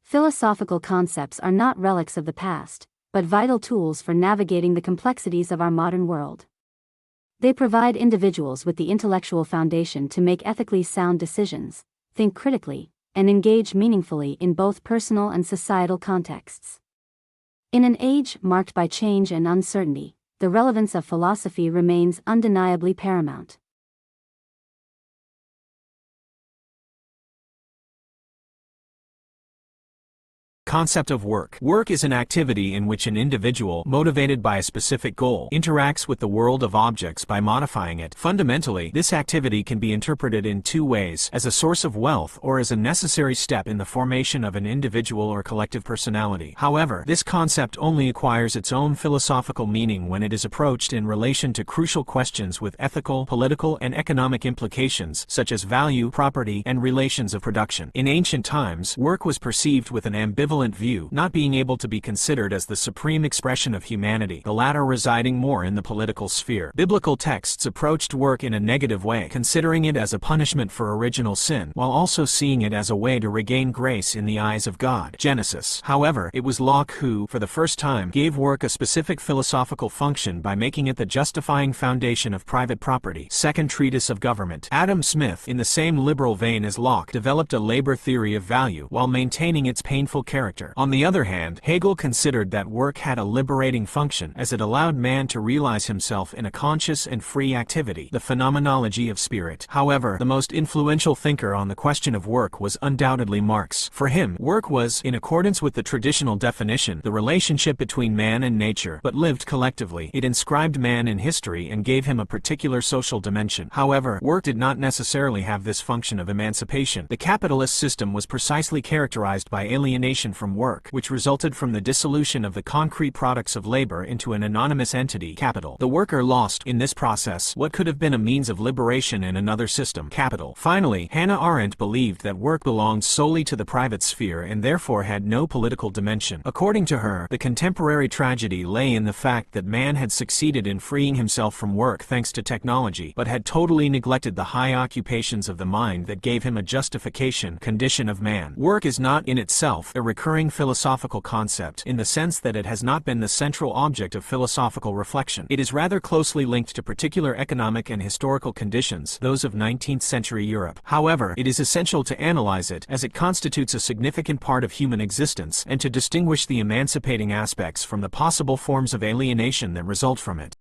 Philosophical concepts are not relics of the past, but vital tools for navigating the complexities of our modern world. They provide individuals with the intellectual foundation to make ethically sound decisions, think critically, and engage meaningfully in both personal and societal contexts. In an age marked by change and uncertainty, the relevance of philosophy remains undeniably paramount. Concept of work. Work is an activity in which an individual, motivated by a specific goal, interacts with the world of objects by modifying it. Fundamentally, this activity can be interpreted in two ways: as a source of wealth or as a necessary step in the formation of an individual or collective personality. However, this concept only acquires its own philosophical meaning when it is approached in relation to crucial questions with ethical, political, and economic implications, such as value, property, and relations of production. In ancient times, work was perceived with an ambivalent view, not being able to be considered as the supreme expression of humanity, the latter residing more in the political sphere. Biblical texts approached work in a negative way, considering it as a punishment for original sin, while also seeing it as a way to regain grace in the eyes of God. Genesis. However, it was Locke who, for the first time, gave work a specific philosophical function by making it the justifying foundation of private property. Second Treatise of Government. Adam Smith, in the same liberal vein as Locke, developed a labor theory of value, while maintaining its painful character. On the other hand, Hegel considered that work had a liberating function, as it allowed man to realize himself in a conscious and free activity, the phenomenology of spirit. However, the most influential thinker on the question of work was undoubtedly Marx. For him, work was, in accordance with the traditional definition, the relationship between man and nature, but lived collectively. It inscribed man in history and gave him a particular social dimension. However, work did not necessarily have this function of emancipation. The capitalist system was precisely characterized by alienation from work, which resulted from the dissolution of the concrete products of labor into an anonymous entity, capital. The worker lost, in this process, what could have been a means of liberation in another system, capital. Finally, Hannah Arendt believed that work belonged solely to the private sphere and therefore had no political dimension. According to her, the contemporary tragedy lay in the fact that man had succeeded in freeing himself from work thanks to technology, but had totally neglected the high occupations of the mind that gave him a justification, condition of man. Work is not in itself a recurring philosophical concept in the sense that it has not been the central object of philosophical reflection. It is rather closely linked to particular economic and historical conditions, those of 19th century Europe. However, it is essential to analyze it, as it constitutes a significant part of human existence, and to distinguish the emancipating aspects from the possible forms of alienation that result from it.